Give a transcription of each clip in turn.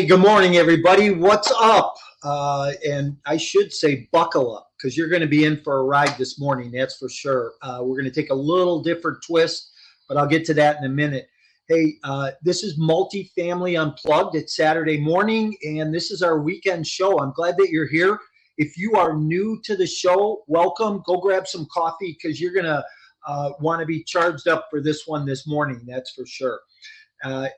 Hey, good morning, everybody. What's up? And I should say buckle up because you're going to be in for a ride this morning, that's for sure. We're going to take a little different twist, but I'll get to that in a minute. Hey, this is Multifamily Unplugged. It's Saturday morning, and this is our weekend show. I'm glad that you're here. If you are new to the show, welcome. Go grab some coffee because you're going to want to be charged up for this one this morning, that's for sure.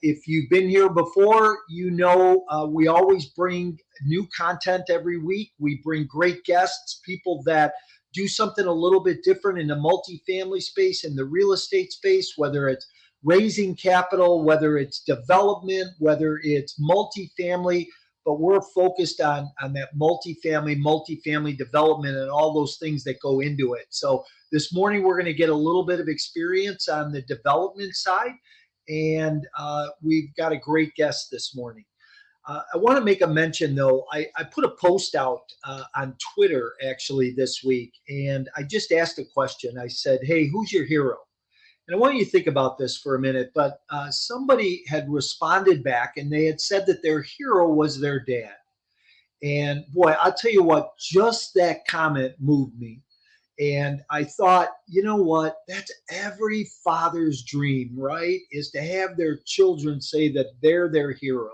If you've been here before, you know we always bring new content every week. We bring great guests, people that do something a little bit different in the multifamily space, in the real estate space, whether it's raising capital, whether it's development, whether it's multifamily. But we're focused on that multifamily development and all those things that go into it. So this morning, we're going to get a little bit of experience on the development side. And we've got a great guest this morning. I want to make a mention, though. I put a post out on Twitter, actually, this week, and I just asked a question. I said, hey, who's your hero? And I want you to think about this for a minute, but somebody had responded back, and they had said that their hero was their dad. And boy, I'll tell you what, just that comment moved me. And I thought, you know what? That's every father's dream, right? Is to have their children say that they're their hero.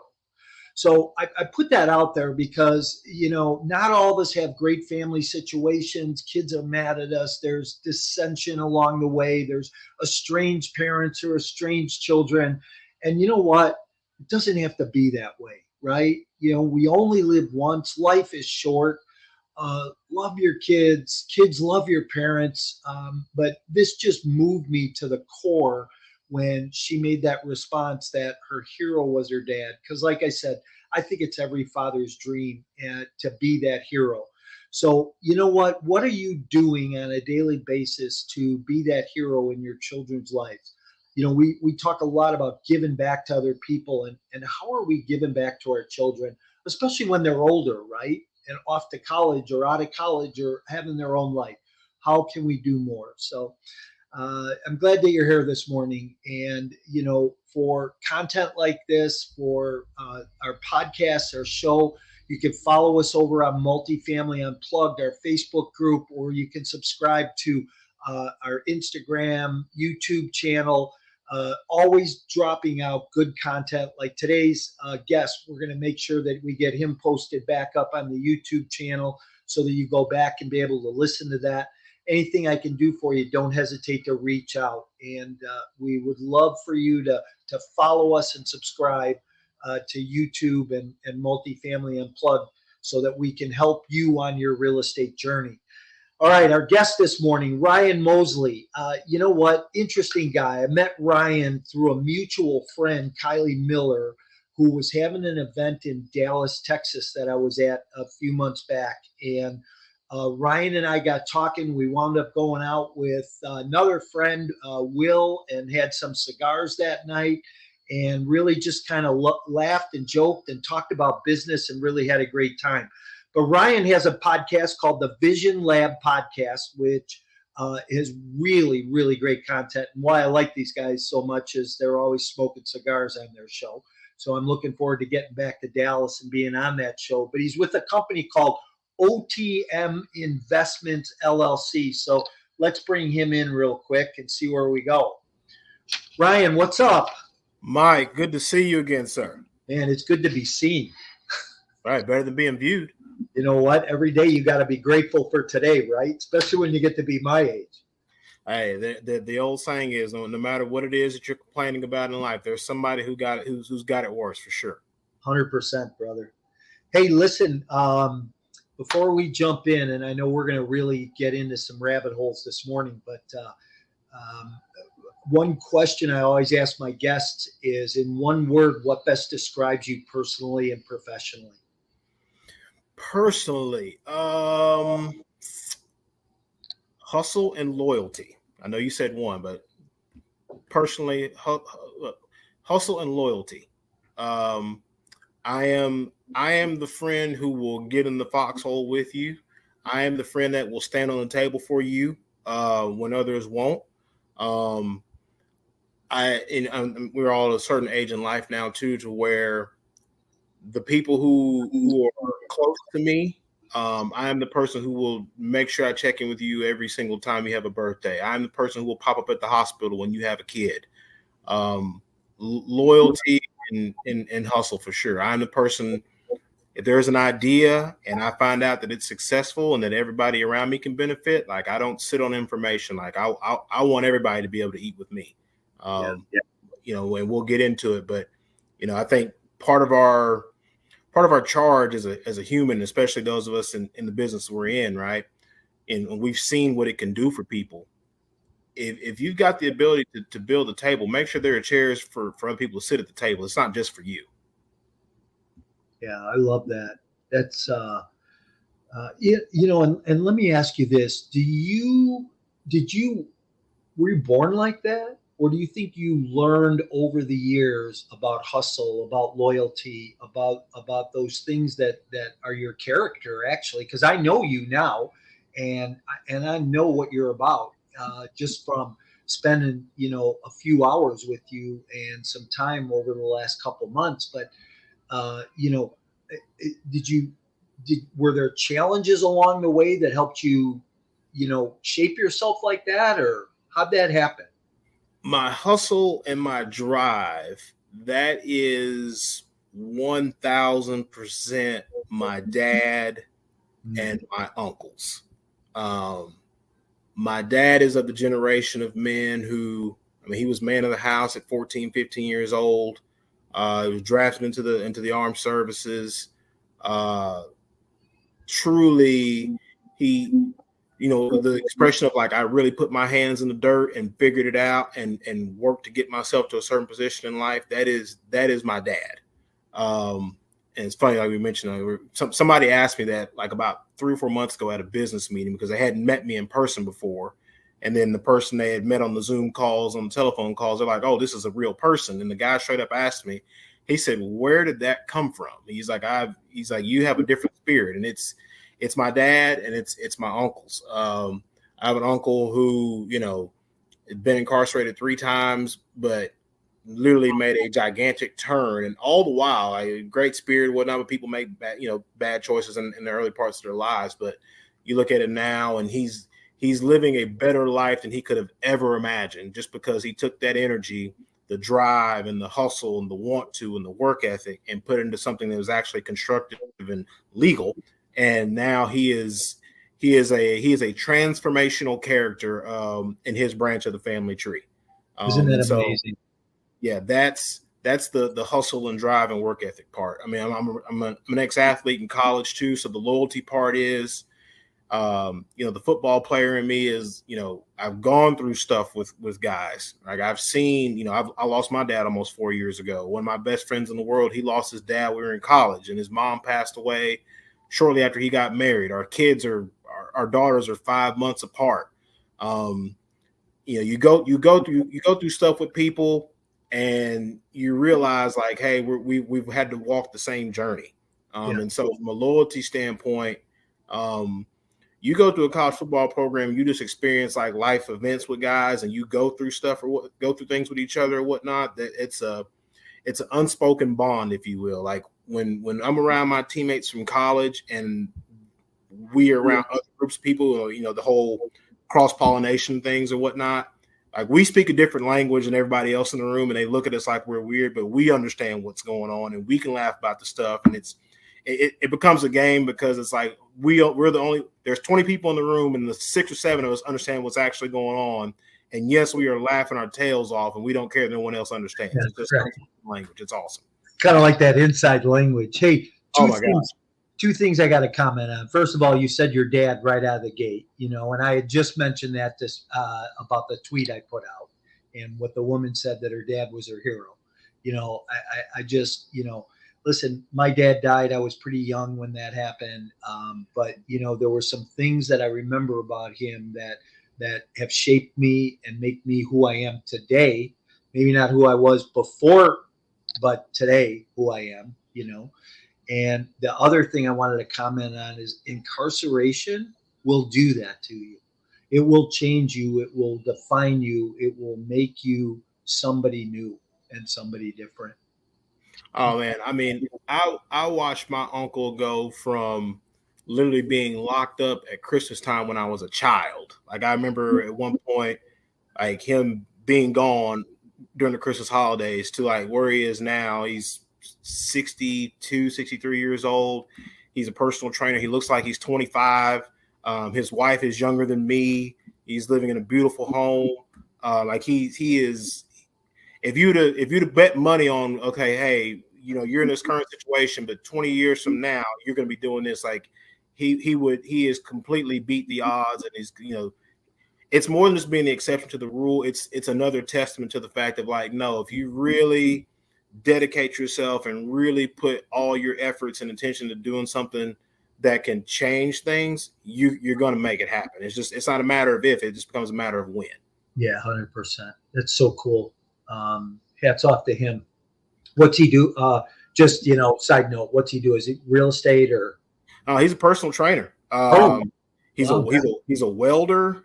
So I put that out there because, you know, not all of us have great family situations. Kids are mad at us. There's dissension along the way. There's estranged parents or estranged children. And you know what? It doesn't have to be that way, right? You know, we only live once. Life is short. Love your kids. Kids love your parents. But this just moved me to the core when she made that response that her hero was her dad. Because like I said, I think it's every father's dream to be that hero. So you know what? What are you doing on a daily basis to be that hero in your children's lives? You know, we talk a lot about giving back to other people and how are we giving back to our children, especially when they're older, right? And off to college or out of college or having their own life. How can we do more? So I'm glad that you're here this morning. And, you know, for content like this, for our podcast, our show, you can follow us over on Multifamily Unplugged, our Facebook group, or you can subscribe to our Instagram, YouTube channel. Always dropping out good content like today's guest. We're going to make sure that we get him posted back up on the YouTube channel so that you go back and be able to listen to that. Anything I can do for you, don't hesitate to reach out. And we would love for you to follow us and subscribe to YouTube and Multifamily Unplugged so that we can help you on your real estate journey. All right, our guest this morning, Ryan Mosley. You know what? Interesting guy. I met Ryan through a mutual friend, Kylie Miller, who was having an event in Dallas, Texas that I was at a few months back. And Ryan and I got talking. We wound up going out with another friend, Will, and had some cigars that night and really just kind of laughed and joked and talked about business and really had a great time. But Ryan has a podcast called the Vision Lab Podcast, which is really, really great content. And why I like these guys so much is they're always smoking cigars on their show. So I'm looking forward to getting back to Dallas and being on that show. But he's with a company called OTM Investments LLC. So let's bring him in real quick and see where we go. Ryan, what's up? Mike, good to see you again, sir. Man, it's good to be seen. Right, better than being viewed. You know what? Every day you got to be grateful for today, right? Especially when you get to be my age. Hey, the old saying is, no matter what it is that you're complaining about in life, there's somebody who's got it worse for sure. 100%, brother. Hey, listen, before we jump in, and I know we're going to really get into some rabbit holes this morning, but one question I always ask my guests is, in one word, what best describes you personally and professionally? Personally, hustle and loyalty. I know you said one, but personally, hustle and loyalty. I am the friend who will get in the foxhole with you. I am the friend that will stand on the table for you when others won't. We're all at a certain age in life now too, to where the people who are close to me, I am the person who will make sure I check in with you every single time you have a birthday. I'm the person who will pop up at the hospital when you have a kid. Loyalty and hustle for sure. I'm the person, if there's an idea and I find out that it's successful and that everybody around me can benefit, like I don't sit on information. Like I want everybody to be able to eat with me. Yeah. You know, and we'll get into it, but you know, I think part of our charge as a human, especially those of us in the business we're in, right? And we've seen what it can do for people. If you've got the ability to build a table, make sure there are chairs for other people to sit at the table. It's not just for you. Yeah, I love that. That's you know, and let me ask you this: did you were you born like that, or do you think you learned over the years about hustle, about loyalty, about those things that are your character actually? Because I know you now, and I know what you're about just from spending a few hours with you and some time over the last couple months. But you know, did you did were there challenges along the way that helped you, shape yourself like that, or how'd that happen? My hustle and my drive, that is 1000% my dad and my uncles. Um, my dad is of the generation of men who, I mean, he was man of the house at 14, 15 years old. He was drafted into the armed services. Uh, Truly, he, the expression of like, I really put my hands in the dirt and figured it out and worked to get myself to a certain position in life. That is my dad. And it's funny, like we mentioned, somebody asked me that like about 3 or 4 months ago at a business meeting because they hadn't met me in person before. And then the person they had met on the Zoom calls, on the telephone calls, they're like, oh, this is a real person. And the guy straight up asked me, he said, where did that come from? He's like, you have a different spirit. And it's my dad and it's my uncles. I have an uncle who, had been incarcerated 3 times, but literally made a gigantic turn. And all the while, a great spirit, whatnot, but people make bad choices in the early parts of their lives. But you look at it now and he's living a better life than he could have ever imagined just because he took that energy, the drive and the hustle and the want to and the work ethic and put it into something that was actually constructive and legal. And now he is a transformational character in his branch of the family tree. Isn't that And so, amazing? yeah, that's the hustle and drive and work ethic part. I mean, I'm an ex-athlete in college too, so the loyalty part is, the football player in me is, I've gone through stuff with guys. Like I've seen, I lost my dad almost 4 years ago. One of my best friends in the world, he lost his dad. We were in college, and his mom passed away shortly after he got married. Our daughters are 5 months apart. You go through stuff with people, and you realize like, hey, we've had to walk the same journey. Yeah. And so from a loyalty standpoint, you go through a college football program, you just experience like life events with guys, and you go through stuff or go through things with each other or whatnot. That it's an unspoken bond, if you will. Like when I'm around my teammates from college and we are around other groups of people, the whole cross-pollination things or whatnot. Like we speak a different language than everybody else in the room, and they look at us like we're weird, but we understand what's going on, and we can laugh about the stuff. And it becomes a game because it's like we're the only. There's 20 people in the room, and the 6 or 7 of us understand what's actually going on. And yes, we are laughing our tails off, and we don't care that no one else understands. That's It's just right. language. It's awesome. Kind of like that inside language. Hey, Oh two my God. things. Two things I got to comment on. First of all, you said your dad right out of the gate, and I had just mentioned that this about the tweet I put out and what the woman said that her dad was her hero. I just, listen, my dad died. I was pretty young when that happened. But there were some things that I remember about him that have shaped me and make me who I am today. Maybe not who I was before, but today who I am. And the other thing I wanted to comment on is incarceration will do that to you. It will change you. It will define you. It will make you somebody new and somebody different. Oh man, I mean, I watched my uncle go from literally being locked up at Christmas time when I was a child. Like I remember at one point, like him being gone during the Christmas holidays to like where he is now. He's 62, 63 years old. He's a personal trainer. He looks like he's 25. His wife is younger than me. He's living in a beautiful home. Like he is. If you'd have bet money on, okay, hey, you're in this current situation, but 20 years from now you're going to be doing this. Like he has completely beat the odds, and it's more than just being the exception to the rule. It's another testament to the fact of like, no, if you really dedicate yourself and really put all your efforts and attention to doing something that can change things, you're going to make it happen. It's not a matter of if, it just becomes a matter of when. Yeah, 100%. That's so cool. Hats off to him. What's he do? Just, side note, what's he do? Is it real estate or? He's a personal trainer. He's a welder.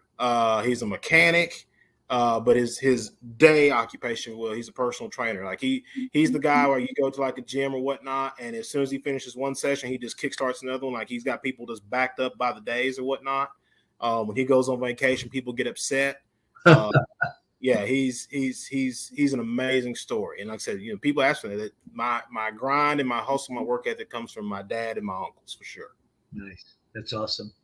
He's a mechanic. But his day occupation, well, he's a personal trainer. Like he's the guy where you go to like a gym or whatnot, and as soon as he finishes one session, he just kickstarts another one. Like he's got people just backed up by the days or whatnot. When he goes on vacation, people get upset. Yeah, he's an amazing story. And like I said, people ask me that my grind and my hustle, my work ethic comes from my dad and my uncles for sure. Nice. That's awesome.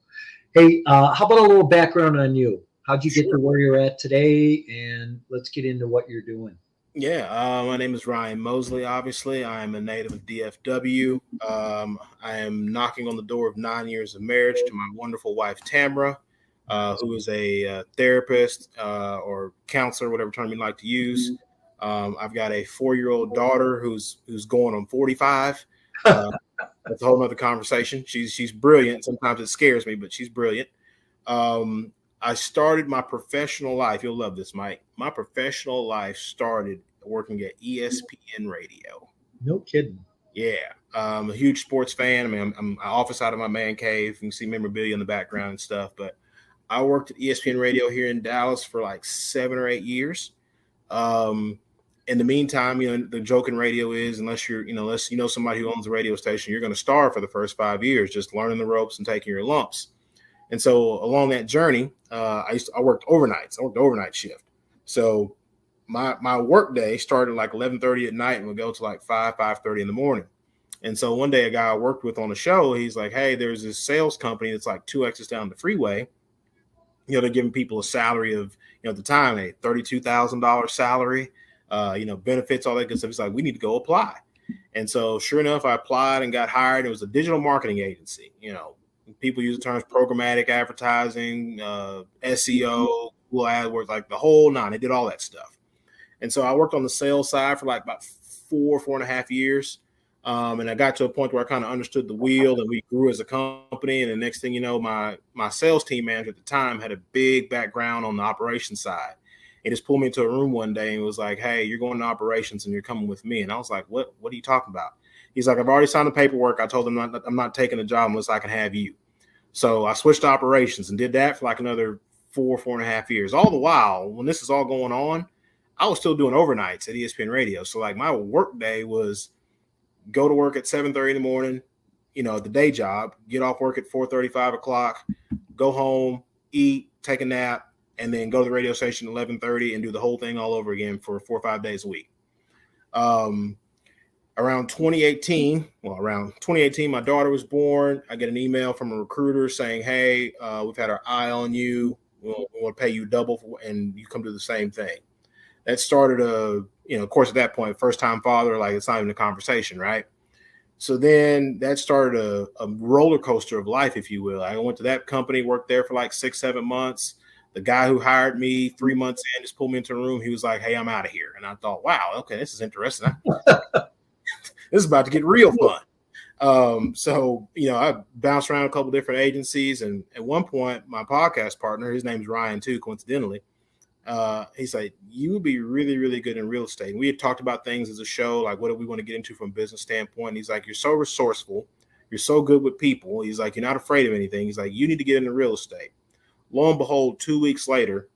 Hey, how about a little background on you? How'd you get to where you're at today? And let's get into what you're doing. Yeah, my name is Ryan Mosley. Obviously, I am a native of DFW. I am knocking on the door of 9 years of marriage to my wonderful wife, Tamara. Who is a therapist or counselor, whatever term you like to use. I've got a 4-year-old daughter who's going on 45. That's a whole nother conversation. She's brilliant. Sometimes it scares me, but she's brilliant. I started my professional life. You'll love this, Mike. My professional life started working at ESPN Radio. No kidding. Yeah. I'm a huge sports fan. I mean, I office out of my man cave. You can see memorabilia in the background and stuff, but I worked at ESPN Radio here in Dallas for like 7 or 8 years. In the meantime, the joke in radio is unless you know somebody who owns a radio station, you're going to starve for the first 5 years, just learning the ropes and taking your lumps. And so along that journey, I worked overnights. I worked the overnight shift. So my work day started like 11:30 at night and would go to like 5:30 in the morning. And so one day a guy I worked with on the show, he's like, hey, there's this sales company that's like 2 exits down the freeway. They're giving people a salary of, at the time, a $32,000 salary, benefits, all that good stuff. He's like, we need to go apply. And so sure enough, I applied and got hired. It was a digital marketing agency. People use the terms programmatic advertising, SEO, Google AdWords, like the whole nine. They did all that stuff. And so I worked on the sales side for like about 4.5 years. And I got to a point where I kind of understood the wheel and we grew as a company. And the next thing you know, my sales team manager at the time had a big background on the operations side. He just pulled me into a room one day and was like, hey, you're going to operations and you're coming with me. And I was like, what are you talking about? He's like, I've already signed the paperwork. I told him I'm not taking the job unless I can have you. So I switched to operations and did that for like another 4.5 years. All the while, when this is all going on, I was still doing overnights at ESPN Radio. So like my work day was go to work at 7:30 in the morning, the day job, get off work at 4:30, 5 o'clock, go home, eat, take a nap, and then go to the radio station at 11:30 and do the whole thing all over again for 4 or 5 days a week. Around 2018, my daughter was born. I get an email from a recruiter saying, hey, we've had our eye on you. We want to pay you double and you come do the same thing. That started of course, at that point, first time father, like it's not even a conversation, right? So then that started a roller coaster of life, if you will. I went to that company, worked there for like 6-7 months. The guy who hired me 3 months in just pulled me into a room. He was like, hey, I'm out of here. And I thought, wow, okay, this is interesting. This is about to get real fun. So, I bounced around a couple different agencies. And at one point, my podcast partner, his name's Ryan too, coincidentally, he's like, you would be really, really good in real estate. And we had talked about things as a show, like what do we want to get into from a business standpoint. And he's like, you're so resourceful. You're so good with people. He's like, you're not afraid of anything. He's like, you need to get into real estate. Lo and behold, 2 weeks later,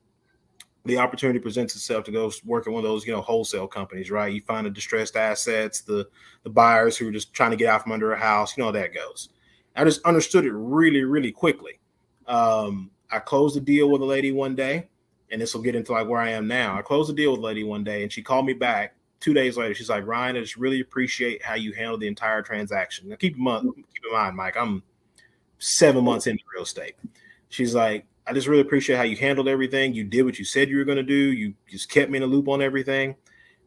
the opportunity presents itself to go work at one of those, wholesale companies, right? You find the distressed assets, the buyers who are just trying to get out from under a house, how that goes. I just understood it really, really quickly. I closed a deal with a lady one day, and this will get into like where I am now. I closed a deal with a lady one day, and she called me back 2 days later. She's like, Ryan, I just really appreciate how you handled the entire transaction. Now, keep in mind, Mike, I'm 7 months into real estate. She's like, I just really appreciate how you handled everything. You did what you said you were going to do. You just kept me in the loop on everything.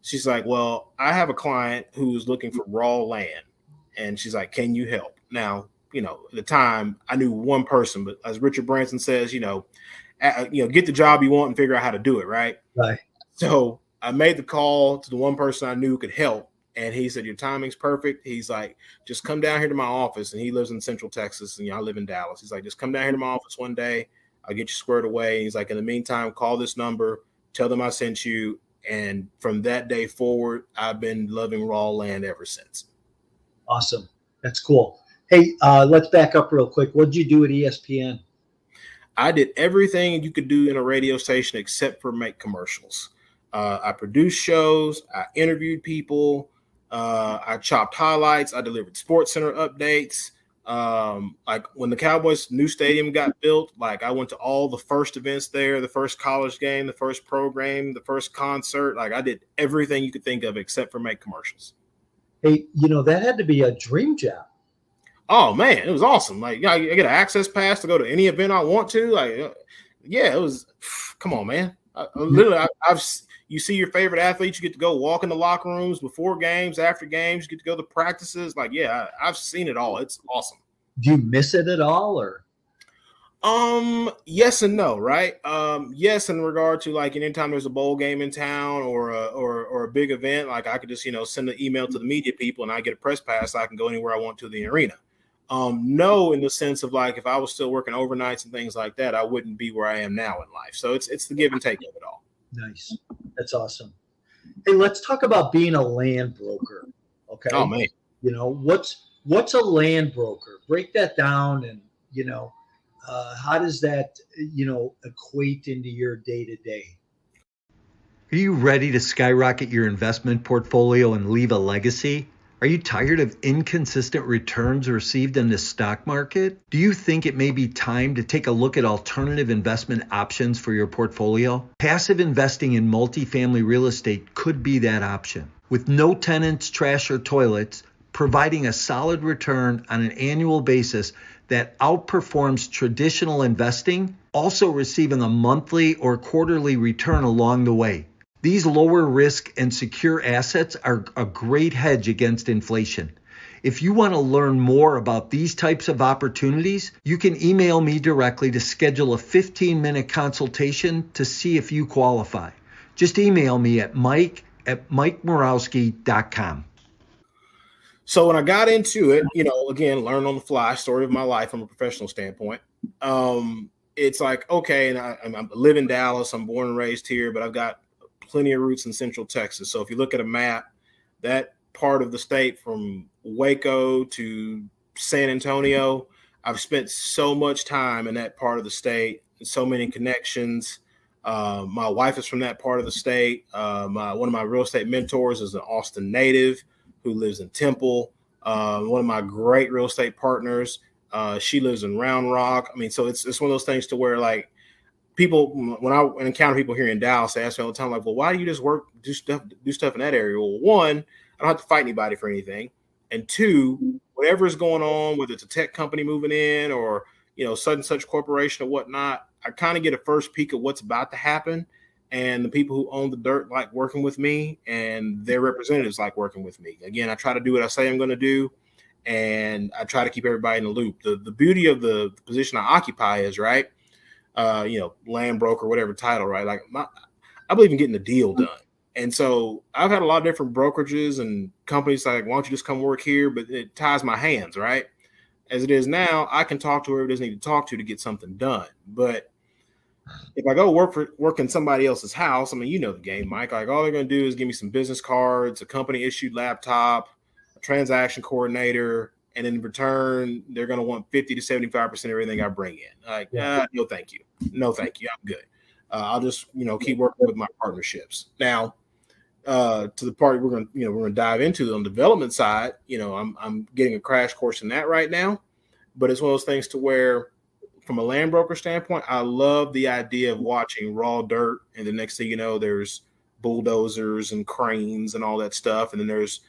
She's like, well, I have a client who's looking for raw land. And she's like, can you help? Now, at the time I knew one person, but as Richard Branson says, get the job you want and figure out how to do it. Right. Right. So I made the call to the one person I knew could help. And he said, your timing's perfect. He's like, just come down here to my office. And he lives in Central Texas. And I live in Dallas. He's like, just come down here to my office one day. I'll get you squared away. He's like, in the meantime, call this number, tell them I sent you. And from that day forward, I've been loving raw land ever since. Awesome. That's cool. Hey, let's back up real quick. What did you do at ESPN? I did everything you could do in a radio station except for make commercials. I produced shows. I interviewed people. I chopped highlights. I delivered Sports Center updates. Like when the Cowboys' new stadium got built, like I went to all the first events there, the first college game, the first pro game, the first concert. Like I did everything you could think of except for make commercials. Hey, that had to be a dream job. Oh man, it was awesome. Like, I get an access pass to go to any event I want to. Like, yeah, it was. Come on, man. You see your favorite athletes. You get to go walk in the locker rooms before games, after games. You get to go to practices. Like, yeah, I've seen it all. It's awesome. Do you miss it at all, or? Yes and no, right? Yes, in regard to like anytime there's a bowl game in town or a big event, like I could just send an email to the media people and I get a press pass. So I can go anywhere I want to the arena. No, in the sense of like if I was still working overnights and things like that, I wouldn't be where I am now in life. So it's the give and take of it all. Nice. That's awesome. Hey, let's talk about being a land broker. Okay. Oh man. What's a land broker? Break that down, and how does that equate into your day to day? Are you ready to skyrocket your investment portfolio and leave a legacy? Are you tired of inconsistent returns received in the stock market? Do you think it may be time to take a look at alternative investment options for your portfolio? Passive investing in multifamily real estate could be that option. With no tenants, trash, or toilets, providing a solid return on an annual basis that outperforms traditional investing, also receiving a monthly or quarterly return along the way. These lower risk and secure assets are a great hedge against inflation. If you want to learn more about these types of opportunities, you can email me directly to schedule a 15-minute consultation to see if you qualify. Just email me at mike@mikemorawski.com. So when I got into it, again, learn on the fly, story of my life from a professional standpoint. It's like, okay, and I live in Dallas. I'm born and raised here, but I've got plenty of roots in Central Texas. So if you look at a map, that part of the state from Waco to San Antonio, I've spent so much time in that part of the state, so many connections. My wife is from that part of the state. One of my real estate mentors is an Austin native who lives in Temple. One of my great real estate partners, she lives in Round Rock. I mean, so it's one of those things to where like people, when I encounter people here in Dallas, they ask me all the time, like, well, why do you just do stuff in that area? Well, one, I don't have to fight anybody for anything. And two, whatever is going on, whether it's a tech company moving in or, such and such corporation or whatnot, I kind of get a first peek of what's about to happen. And the people who own the dirt like working with me, and their representatives like working with me. Again, I try to do what I say I'm going to do, and I try to keep everybody in the loop. The beauty of the position I occupy is, right, land broker, whatever title, right? Like I believe in getting the deal done. And so I've had a lot of different brokerages and companies like, why don't you just come work here? But it ties my hands, right? As it is now, I can talk to whoever doesn't need to talk to get something done. But if I go work in somebody else's house, I mean, you know the game, Mike. Like all they're going to do is give me some business cards, a company issued laptop, a transaction coordinator, and in return, they're going to want 50 to 75% of everything I bring in. Like, no, thank you. No, thank you. I'm good. I'll just keep working with my partnerships. Now, to the part we're gonna dive into on the development side. I'm getting a crash course in that right now, but it's one of those things to where, from a land broker standpoint, I love the idea of watching raw dirt, and the next thing you know, there's bulldozers and cranes and all that stuff, and then there's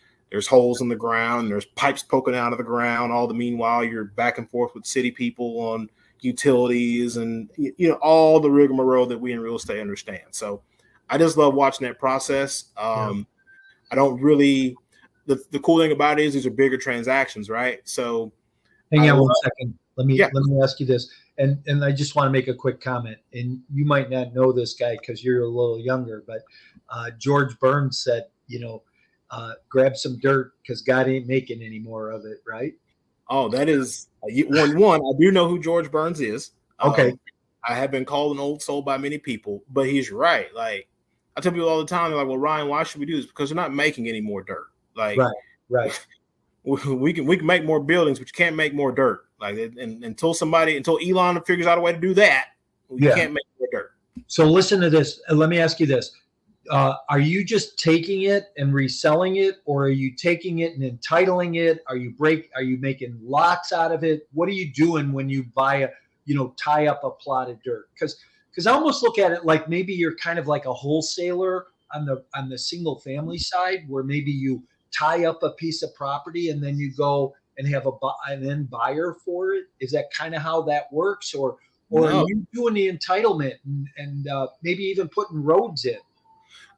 holes in the ground, and there's pipes poking out of the ground. All the meanwhile, you're back and forth with city people on utilities and all the rigmarole that we in real estate understand. So I just love watching that process. I don't really. The cool thing about it is these are bigger transactions, right? So hang on one second. Let me ask you this, and I just want to make a quick comment. And you might not know this guy because you're a little younger, but George Burns said, grab some dirt because God ain't making any more of it, right? Oh, that is one. I do know who George Burns is. Okay. I have been called an old soul by many people, but he's right. Like, I tell people all the time, they're like, "Well, Ryan, why should we do this?" Because they're not making any more dirt. Like, right. We can make more buildings, but you can't make more dirt. Like, and until Elon figures out a way to do that, you can't make more dirt. So listen to this. Let me ask you this. Are you just taking it and reselling it, or are you taking it and entitling it? Are you making lots out of it? What are you doing when you buy tie up a plot of dirt? Because I almost look at it like maybe you're kind of like a wholesaler on the single family side, where maybe you tie up a piece of property and then you go and have an end buyer for it. Is that kind of how that works, or no? Are you doing the entitlement and maybe even putting roads in?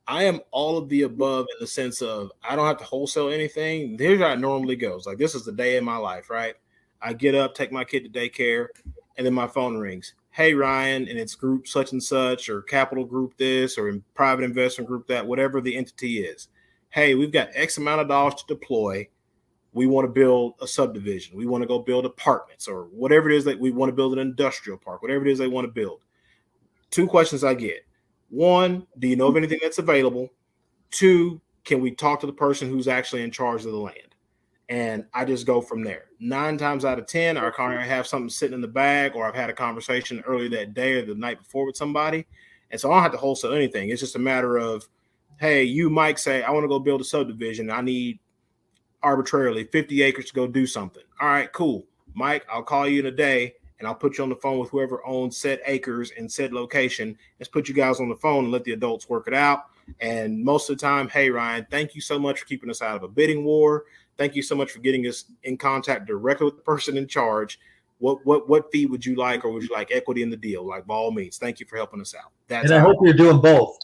I am all of the above, in the sense of I don't have to wholesale anything. Here's how it normally goes. Like, this is the day in my life, right? I get up, take my kid to daycare, and then my phone rings. Hey, Ryan, and it's group such and such, or capital group this, or private investment group that, whatever the entity is. Hey, we've got X amount of dollars to deploy. We want to build a subdivision. We want to go build apartments, or whatever it is that we want to build, an industrial park, whatever it is they want to build. 2 questions I get. 1, do you know of anything that's available? 2, can we talk to the person who's actually in charge of the land? And I just go from there. 9 times out of 10, I have something sitting in the bag, or I've had a conversation earlier that day or the night before with somebody. And so I don't have to wholesale anything. It's just a matter of, hey, you might say, I want to go build a subdivision. I need arbitrarily 50 acres to go do something. All right, cool. Mike, I'll call you in a day, and I'll put you on the phone with whoever owns said acres in said location. Let's put you guys on the phone and let the adults work it out. And most of the time, hey, Ryan, thank you so much for keeping us out of a bidding war. Thank you so much for getting us in contact directly with the person in charge. What fee would you like, or would you like equity in the deal? Like, by all means, thank you for helping us out. And I hope you're doing both.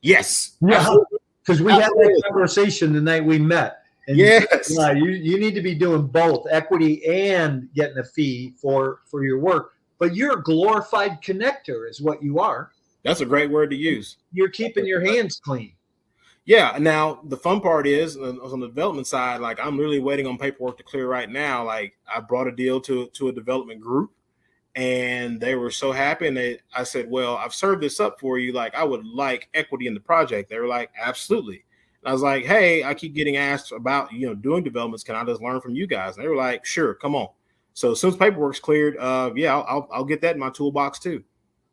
Yes. Because we had that conversation the night we met. And yes. You need to be doing both, equity and getting a fee for your work. But you're a glorified connector is what you are. That's a great word to use. You're keeping your hands clean. Yeah. Now, the fun part is, on the development side, like, I'm literally waiting on paperwork to clear right now. Like, I brought a deal to a development group, and they were so happy. And I said, well, I've served this up for you. Like, I would like equity in the project. They were like, absolutely. I was like, hey, I keep getting asked about, doing developments. Can I just learn from you guys? And they were like, sure, come on. So as soon as paperwork's cleared, I'll get that in my toolbox too.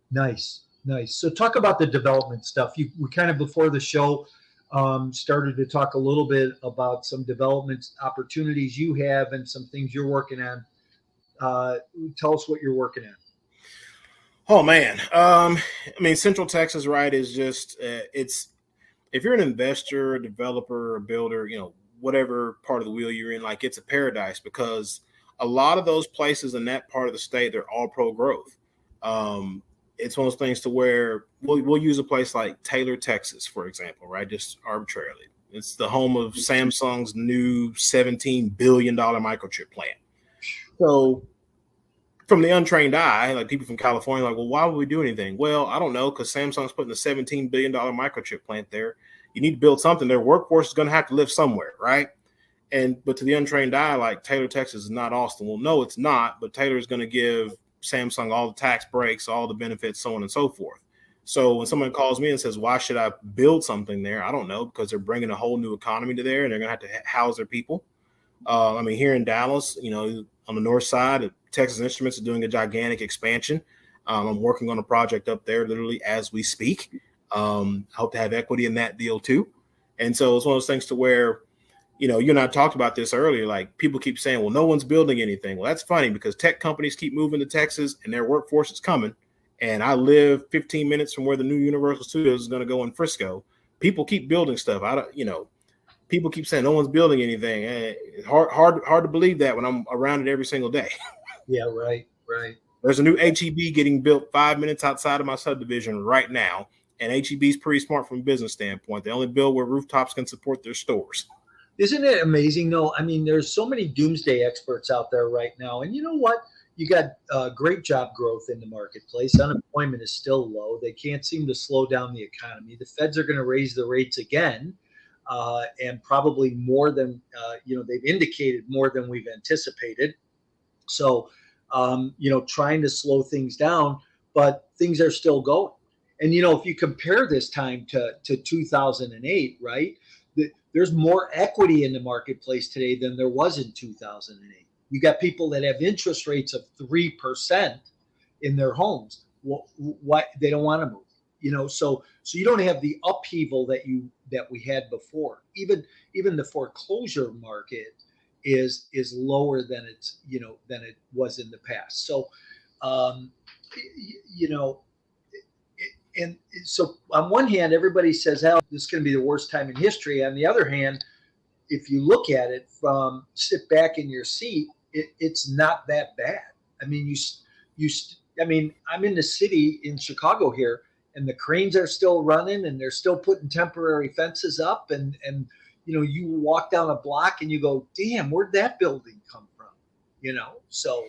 Nice. So talk about the development stuff. We kind of, before the show, started to talk a little bit about some development opportunities you have and some things you're working on. Tell us what you're working on. Oh, man. Central Texas, right, is just, if you're an investor, a developer, a builder, whatever part of the wheel you're in, like, it's a paradise, because a lot of those places in that part of the state, they're all pro growth. It's one of those things to where we'll use a place like Taylor, Texas, for example, right? Just arbitrarily. It's the home of Samsung's new $17 billion microchip plant. So from the untrained eye, like, people from California, like, well, why would we do anything? Well, I don't know, because Samsung's putting a $17 billion microchip plant there. You need to build something. Their workforce is going to have to live somewhere, right? But to the untrained eye, like, Taylor, Texas is not Austin. Well, no, it's not. But Taylor is going to give Samsung all the tax breaks, all the benefits, so on and so forth. So when someone calls me and says, why should I build something there? I don't know, because they're bringing a whole new economy to there, and they're going to have to house their people. Here in Dallas, on the north side, Texas Instruments is doing a gigantic expansion. I'm working on a project up there literally as we speak. I hope to have equity in that deal too. And so it's one of those things to where, you and I talked about this earlier, like people keep saying, well, no one's building anything. Well, that's funny because tech companies keep moving to Texas and their workforce is coming. And I live 15 minutes from where the new Universal Studios is going to go in Frisco. People keep building stuff. People keep saying no one's building anything. It's hard to believe that when I'm around it every single day. Yeah, right. There's a new HEB getting built 5 minutes outside of my subdivision right now. And HEB is pretty smart from a business standpoint. They only build where rooftops can support their stores. Isn't it amazing, though? I mean, there's so many doomsday experts out there right now. And you know what? You got great job growth in the marketplace. Unemployment is still low. They can't seem to slow down the economy. The feds are going to raise the rates again, and probably more than, they've indicated more than we've anticipated. So, trying to slow things down, but things are still going. And, if you compare this time to 2008, right? There's more equity in the marketplace today than there was in 2008. You got people that have interest rates of 3% in their homes. Why they don't want to move? So you don't have the upheaval that we had before. Even the foreclosure market is lower than than it was in the past. So, and so on one hand, everybody says, hell, this is going to be the worst time in history. On the other hand, if you look at it from sit back in your seat, it's not that bad. I mean, I'm in the city in Chicago here, and the cranes are still running, and they're still putting temporary fences up, and you walk down a block and you go, damn, where'd that building come from? So.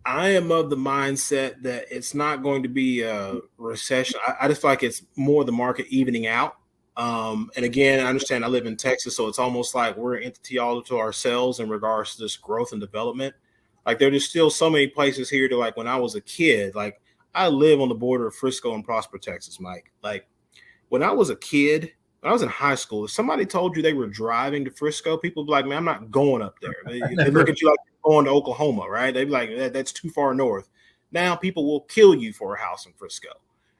I am of the mindset that it's not going to be a recession. I just feel like it's more the market evening out. And again, I understand I live in Texas, so it's almost like we're an entity all to ourselves in regards to this growth and development. Like there's still so many places here to like when I was a kid, like I live on the border of Frisco and Prosper, Texas, Mike. Like when I was a kid, when I was in high school, if somebody told you they were driving to Frisco, people would be like, man, I'm not going up there. They look at you like you're going to Oklahoma, right? They'd be like, that's too far north. Now people will kill you for a house in Frisco.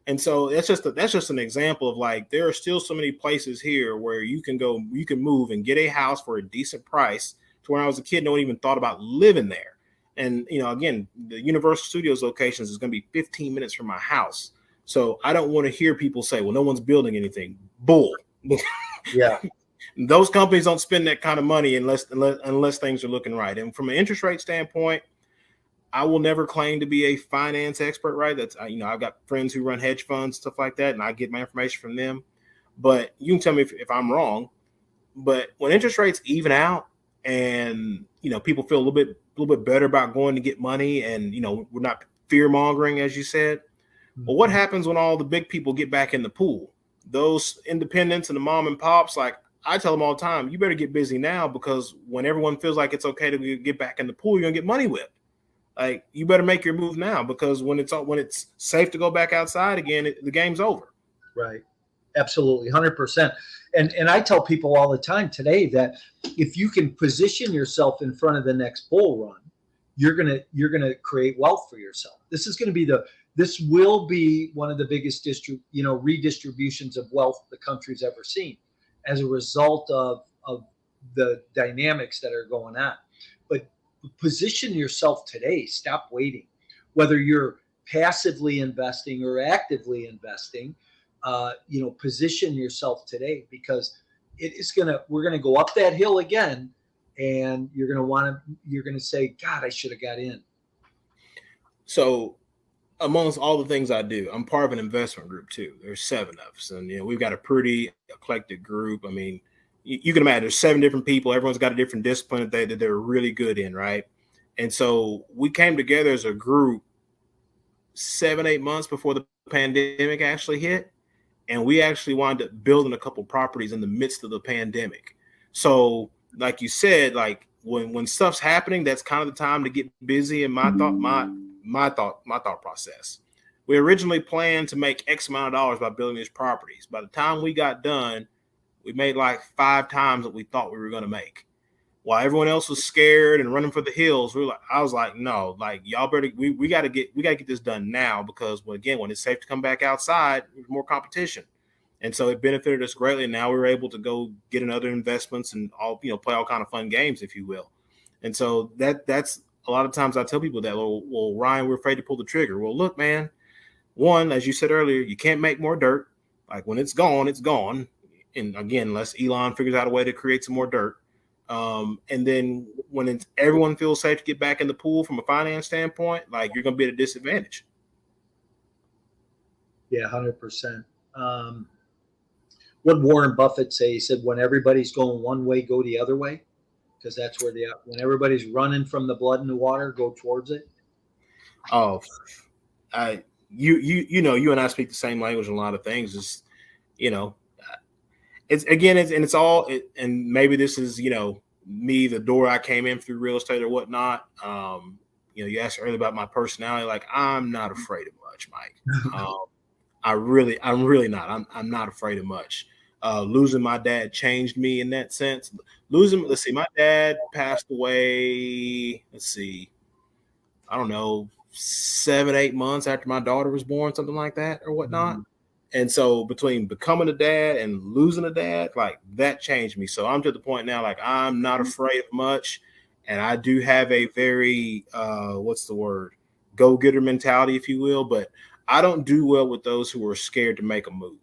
And so that's just an example of like, there are still so many places here where you can move and get a house for a decent price to when I was a kid, no one even thought about living there. And, again, the Universal Studios locations is going to be 15 minutes from my house. So I don't want to hear people say, well, no one's building anything. Bull. Yeah. Those companies don't spend that kind of money unless things are looking right. And from an interest rate standpoint, I will never claim to be a finance expert, right? That's, I've got friends who run hedge funds, stuff like that, and I get my information from them. But you can tell me if I'm wrong. But when interest rates even out and, people feel a little bit better about going to get money and, we're not fear mongering, as you said. Well, what happens when all the big people get back in the pool? Those independents and the mom and pops, like I tell them all the time, you better get busy now because when everyone feels like it's okay to get back in the pool, you're going to get money whipped. Like you better make your move now because when it's safe to go back outside again, the game's over. Right. Absolutely. 100%. And I tell people all the time today that if you can position yourself in front of the next bull run, you're going to create wealth for yourself. This will be one of the biggest redistributions of wealth the country's ever seen as a result of the dynamics that are going on. But position yourself today. Stop waiting. Whether you're passively investing or actively investing, position yourself today because we're going to go up that hill again, and you're going to say, God, I should have got in. So amongst all the things I do, I'm part of an investment group too. There's 7 of us, and we've got a pretty eclectic group. I mean, you can imagine there's 7 different people. Everyone's got a different discipline that they're really good in, right? And so we came together as a group 7-8 months before the pandemic actually hit, and we actually wound up building a couple properties in the midst of the pandemic. So, like you said, like when stuff's happening, that's kind of the time to get busy. And my thought process. We originally planned to make X amount of dollars by building these properties. By the time we got done, we made like 5 times what we thought we were going to make. while everyone else was scared and running for the hills, I was like, no, like y'all better, we got to get this done now, because when it's safe to come back outside, there's more competition. And so it benefited us greatly. And now we were able to go get in other investments and play all kind of fun games, if you will. And so that's a lot of times I tell people that, well, Ryan, we're afraid to pull the trigger. Well, look, man, one, as you said earlier, you can't make more dirt. Like when it's gone, it's gone. And again, unless Elon figures out a way to create some more dirt. And then when everyone feels safe to get back in the pool from a finance standpoint, like you're going to be at a disadvantage. Yeah, 100%. What Warren Buffett say? He said, when everybody's going one way, go the other way, because that's where when everybody's running from the blood in the water, go towards it. Oh, you and I speak the same language in a lot of things. It's, and maybe this is, me, the door I came in through real estate or whatnot. You asked earlier about my personality. Like, I'm not afraid of much, Mike. I'm really not. I'm not afraid of much. Losing my dad changed me in that sense. My dad passed away. I don't know, 7-8 months after my daughter was born, something like that or whatnot. Mm-hmm. And so between becoming a dad and losing a dad, like that changed me. So I'm to the point now, like I'm not afraid of much. And I do have a very, go-getter mentality, if you will. But I don't do well with those who are scared to make a move.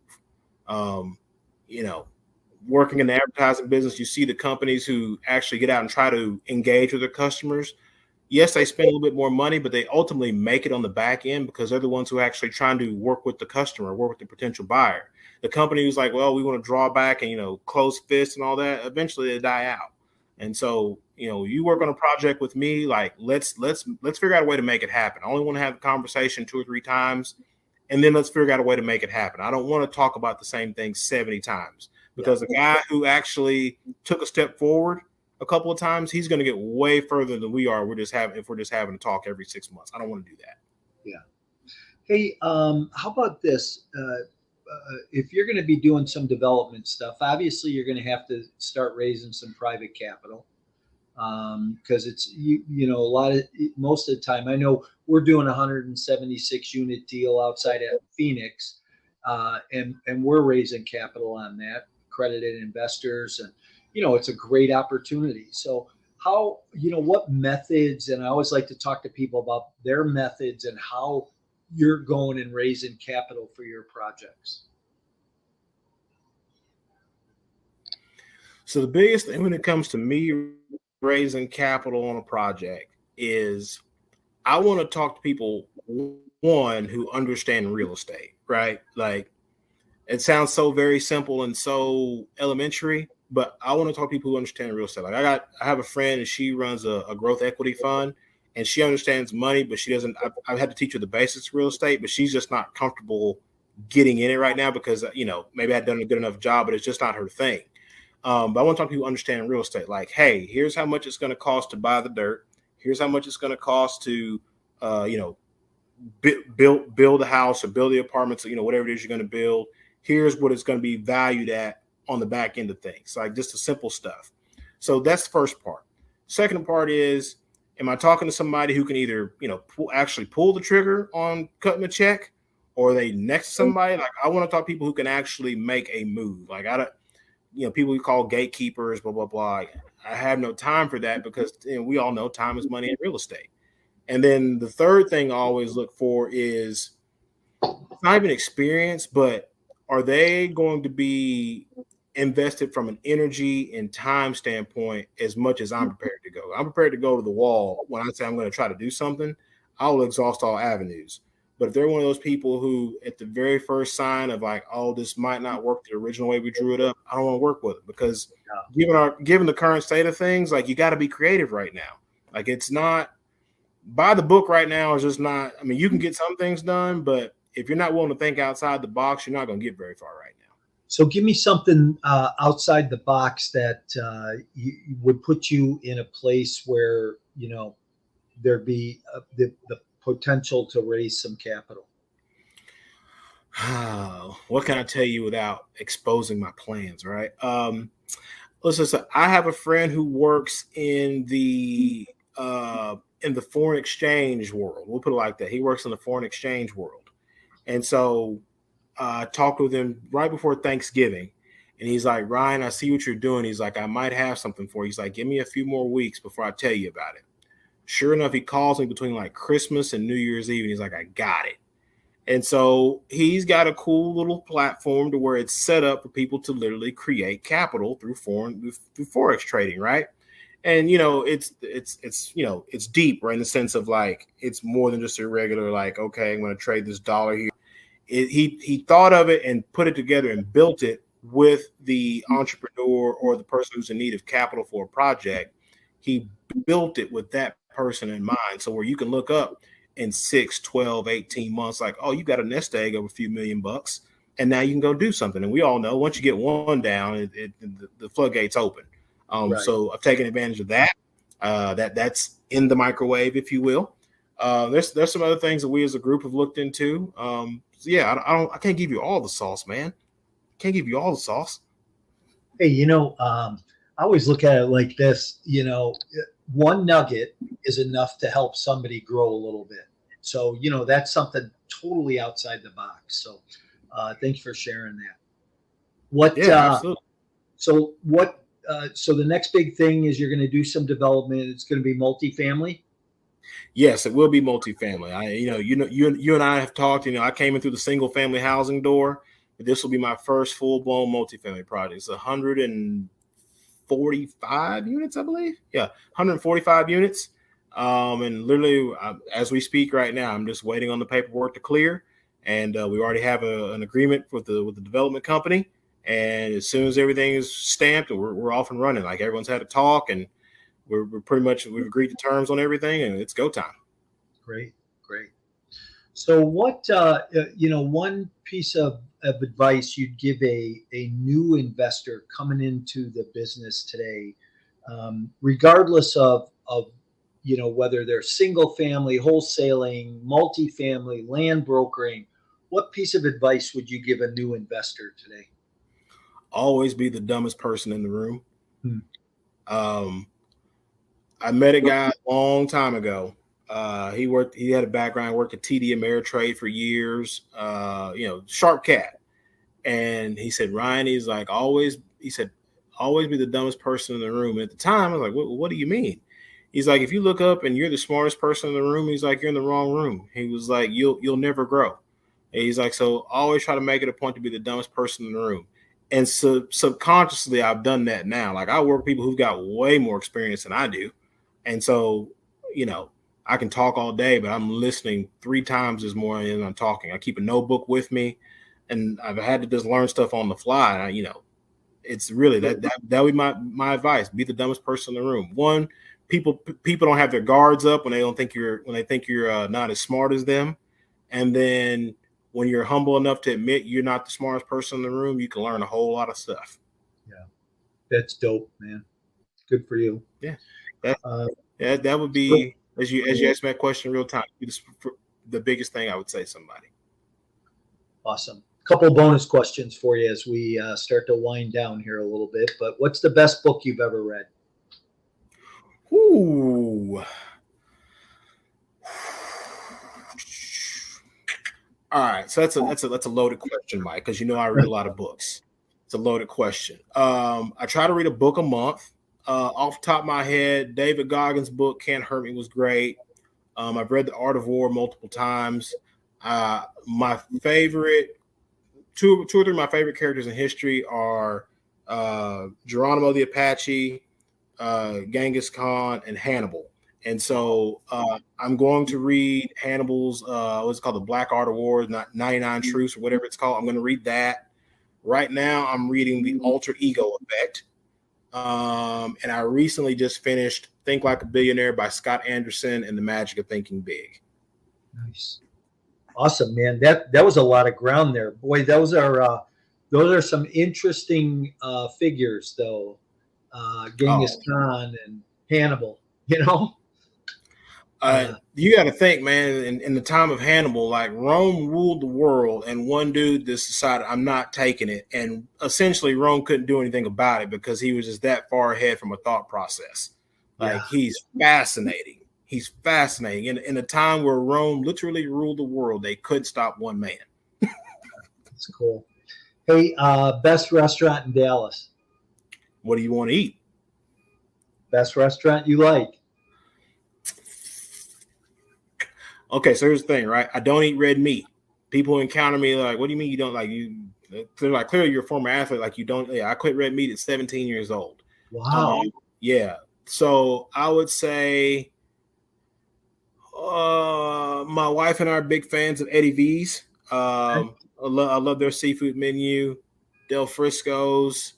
Working in the advertising business, you see the companies who actually get out and try to engage with their customers. Yes, they spend a little bit more money, but they ultimately make it on the back end because they're the ones who are actually trying to work with the customer, work with the potential buyer. The company who's like, well, we want to draw back and, close fists and all that, eventually they die out. And so, you work on a project with me, like let's figure out a way to make it happen. I only want to have the conversation 2 or 3 times, and then let's figure out a way to make it happen. I don't want to talk about the same thing 70 times because the guy who actually took a step forward a couple of times, he's going to get way further than we are. If we're just having a talk every 6 months. I don't want to do that. Yeah. Hey, how about this? If you're going to be doing some development stuff, obviously you're going to have to start raising some private capital because it's most of the time. I know we're doing a 176 unit deal outside of Phoenix, and we're raising capital on that, accredited investors, and it's a great opportunity. So how, what methods, and I always like to talk to people about their methods and how you're going and raising capital for your projects. So the biggest thing when it comes to me raising capital on a project is I want to talk to people, one, who understand real estate, right? Like it sounds so very simple and so elementary, but I want to talk to people who understand real estate. Like I have a friend and she runs a growth equity fund and she understands money, but she doesn't. I've had to teach her the basics of real estate, but she's just not comfortable getting in it right now because, maybe I've done a good enough job, but it's just not her thing. But I want to talk to people who understand real estate. Like, hey, here's how much it's going to cost to buy the dirt. Here's how much it's going to cost to, build a house or build the apartments, whatever it is you're going to build. Here's what it's going to be valued at on the back end of things, like just the simple stuff. So that's the first part. Second part is, am I talking to somebody who can either, actually pull the trigger on cutting a check, or are they next to somebody? Like I want to talk to people who can actually make a move. Like people we call gatekeepers, blah, blah, blah. I have no time for that because we all know time is money in real estate. And then the third thing I always look for is not even experience, but are they going to be invested from an energy and time standpoint as much as I'm prepared to go? I'm prepared to go to the wall. When I say I'm going to try to do something, I will exhaust all avenues. But if they're one of those people who at the very first sign of like, oh, this might not work the original way we drew it up, I don't want to work with it because given the current state of things, like you got to be creative right now. Like it's not by the book right now is just not, you can get some things done, but if you're not willing to think outside the box, you're not going to get very far right now. So give me something outside the box that would put you in a place where, there'd be the potential to raise some capital. What can I tell you without exposing my plans, right? listen, so I have a friend who works in the foreign exchange world. We'll put it like that. He works in the foreign exchange world. And so I talked with him right before Thanksgiving. And he's like, Ryan, I see what you're doing. He's like, I might have something for you. He's like, give me a few more weeks before I tell you about it. Sure enough, he calls me between like Christmas and New Year's Eve. And he's like, I got it. And so he's got a cool little platform to where it's set up for people to literally create capital through forex trading, right? And it's deep, right? In the sense of like it's more than just a regular like, okay, I'm going to trade this dollar here. He thought of it and put it together and built it with the entrepreneur or the person who's in need of capital for a project. He built it with that person in mind. So where you can look up in 6, 12, 18 months, like, oh, you got a nest egg of a few $1,000,000 and now you can go do something. And we all know once you get one down, the floodgates open. Right. So I've taken advantage of that. That's in the microwave, if you will. There's some other things that we as a group have looked into. So yeah, I can't give you all the sauce, man. Can't give you all the sauce. Hey, I always look at it like this, one nugget is enough to help somebody grow a little bit. So, that's something totally outside the box. So thanks for sharing that. Absolutely. So the next big thing is you're going to do some development. It's going to be multifamily. Yes, it will be multifamily. You and I have talked. I came in through the single family housing door. This will be my first full blown multifamily project. It's 145 units, I believe. Yeah, 145 units. And literally, as we speak right now, I'm just waiting on the paperwork to clear, and we already have an agreement with the development company. And as soon as everything is stamped, we're off and running. Like everyone's had a talk, and we've agreed to terms on everything, and it's go time. Great. So what, one piece of advice you'd give a new investor coming into the business today, regardless of whether they're single family, wholesaling, multifamily, land brokering, what piece of advice would you give a new investor today? Always be the dumbest person in the room. I met a guy a long time ago. He had a background, worked at TD Ameritrade for years, sharp cat. And he said, Ryan, he said, always be the dumbest person in the room. And at the time, I was like, what do you mean? He's like, if you look up and you're the smartest person in the room, he's like, you're in the wrong room. He was like, you'll never grow. And he's like, so always try to make it a point to be the dumbest person in the room. And so subconsciously, I've done that now. Like I work with people who've got way more experience than I do. And so, I can talk all day, but I'm listening 3 times as more than I'm talking. I keep a notebook with me, and I've had to just learn stuff on the fly. And it's really that would be my advice. Be the dumbest person in the room. One, people don't have their guards up when they think you're not as smart as them. And then when you're humble enough to admit you're not the smartest person in the room, you can learn a whole lot of stuff. Yeah, that's dope, man. Good for you. Yeah, that would be. As you ask me that question real time, the biggest thing I would say to somebody. Awesome. Couple bonus questions for you as we start to wind down here a little bit. But what's the best book you've ever read? Ooh. All right. So that's a loaded question, Mike, because I read a lot of books. It's a loaded question. I try to read a book a month. Off the top of my head, David Goggins' book "Can't Hurt Me" was great. I've read The Art of War multiple times. My favorite two or three of my favorite characters in history are Geronimo the Apache, Genghis Khan, and Hannibal. And so I'm going to read Hannibal's what's it called, The Black Art of War, 99 Truths or whatever it's called. I'm going to read that. Right now, I'm reading The Alter Ego Effect. And I recently just finished Think Like a Billionaire by Scott Anderson and The Magic of Thinking Big. Nice. Awesome, man. That was a lot of ground there. Boy, those are some interesting figures, though. Genghis Khan and Hannibal, You got to think, man, in the time of Hannibal, like Rome ruled the world, and one dude just decided, I'm not taking it. And essentially, Rome couldn't do anything about it because he was just that far ahead from a thought process. Like, he's fascinating. He's fascinating. In a time where Rome literally ruled the world, they couldn't stop one man. That's cool. Hey, best restaurant in Dallas? What do you want to eat? Best restaurant you like? Okay, so here's the thing, right? I don't eat red meat. People encounter me like, what do you mean you don't like you? They're like, clearly you're a former athlete. Like you don't. Yeah, I quit red meat at 17 years old. Wow. Yeah. So I would say my wife and I are big fans of Eddie V's. I love their seafood menu. Del Frisco's.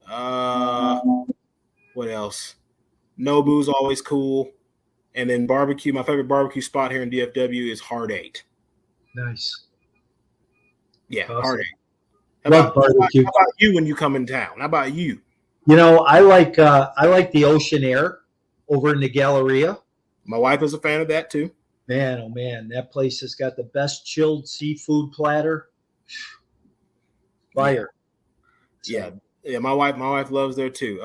What else? Nobu's always cool. And then barbecue. My favorite barbecue spot here in DFW is Hard Eight. Nice. Yeah, awesome. Hard Eight. Love barbecue. How about you when you come in town? How about you? You know, I like the Ocean Air over in the Galleria. My wife is a fan of that too. Man, oh man, that place has got the best chilled seafood platter. Fire. Yeah, yeah. My wife loves there too.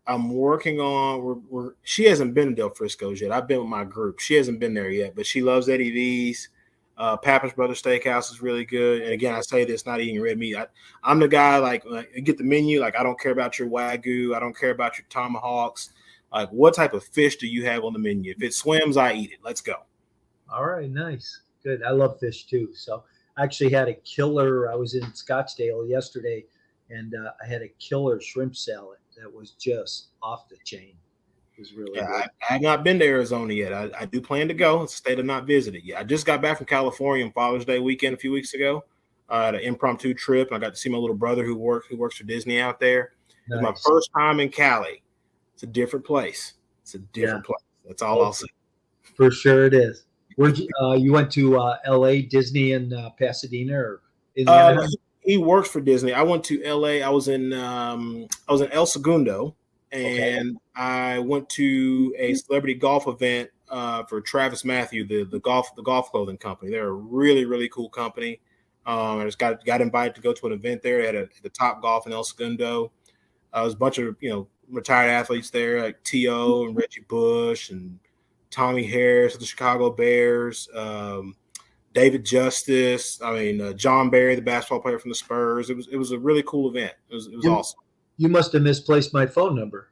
I'm working on. She hasn't been to Del Frisco's yet. I've been with my group. She hasn't been there yet, but she loves Eddie V's. Pappas Brothers Steakhouse is really good. And again, I say this, not eating red meat. I'm the guy like get the menu. Like I don't care about your Wagyu. I don't care about your tomahawks. Like what type of fish do you have on the menu? If it swims, I eat it. Let's go. All right, nice, good. I love fish too. So I actually had a killer. I was in Scottsdale yesterday, and I had a killer shrimp salad that was just off the chain. It was really good. I have not been to Arizona yet. I do plan to go. It's a state I've not visited yet. I just got back from California on Father's Day weekend a few weeks ago. I had an impromptu trip. I got to see my little brother who works for Disney out there. Nice. It was my first time in Cali. It's a different place. It's a different place. That's all I'll say. For sure it is. Where'd you went to L.A., Disney, and Pasadena, or he works for Disney. I went to L.A. I was in El Segundo, and I went to a celebrity golf event for Travis Matthew, the golf clothing company. They're a really, really cool company. I just got invited to go to an event there at the Top Golf in El Segundo. There was a bunch of retired athletes there, like T.O. and Reggie Bush and Tommy Harris of the Chicago Bears, David Justice. John Barry, the basketball player from the Spurs. It was a really cool event. It was awesome. You must have misplaced my phone number.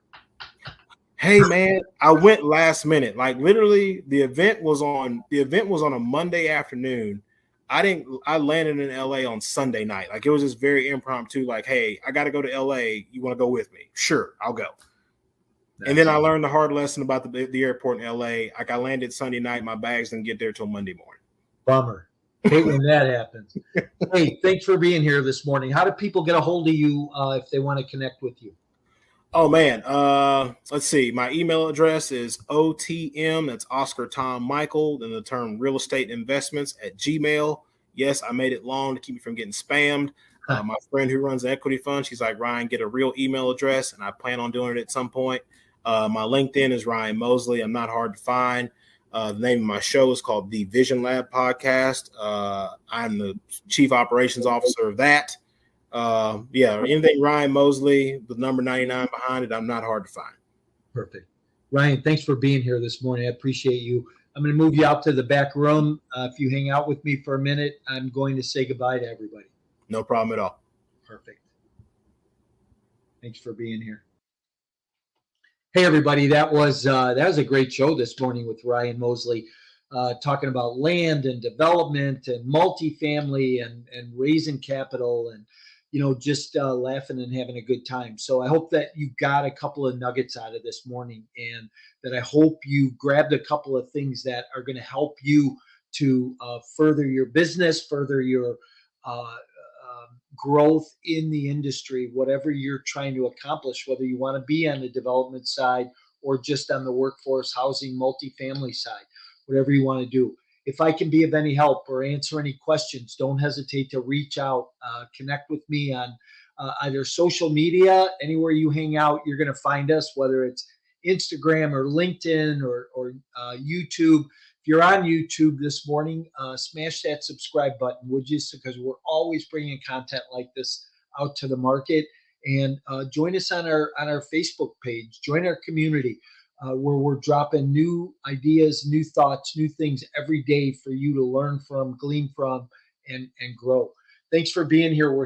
Hey man, I went last minute. Like literally, the event was on a Monday afternoon. I landed in LA on Sunday night. Like it was just very impromptu. Like, hey, I got to go to LA. You want to go with me? Sure, I'll go. And then I learned the hard lesson about the airport in LA. Like I landed Sunday night, my bags didn't get there till Monday morning. Bummer. Hate when that happens. Hey, thanks for being here this morning. How do people get a hold of you if they want to connect with you? Oh man, let's see. My email address is OTM. That's Oscar Tom Michael. Then the term real estate investments at Gmail. Yes, I made it long to keep me from getting spammed. My friend who runs the equity fund, she's like, Ryan, get a real email address, and I plan on doing it at some point. My LinkedIn is Ryan Mosley. I'm not hard to find. The name of my show is called The Vision Lab Podcast. I'm the chief operations officer of that. Anything Ryan Mosley with number 99 behind it, I'm not hard to find. Perfect. Ryan, thanks for being here this morning. I appreciate you. I'm going to move you out to the back room. If you hang out with me for a minute, I'm going to say goodbye to everybody. No problem at all. Perfect. Thanks for being here. Hey, everybody. That was a great show this morning with Ryan Mosley, talking about land and development and multifamily and raising capital and, just laughing and having a good time. So I hope that you got a couple of nuggets out of this morning, and that I hope you grabbed a couple of things that are going to help you to further your business, further your growth in the industry, whatever you're trying to accomplish, whether you want to be on the development side or just on the workforce, housing, multifamily side, whatever you want to do. If I can be of any help or answer any questions, don't hesitate to reach out, connect with me on either social media, anywhere you hang out, you're going to find us, whether it's Instagram or LinkedIn or YouTube. If you're on YouTube this morning, smash that subscribe button, would you? Because we're always bringing content like this out to the market. And join us on our Facebook page. Join our community where we're dropping new ideas, new thoughts, new things every day for you to learn from, glean from, and grow. Thanks for being here. We're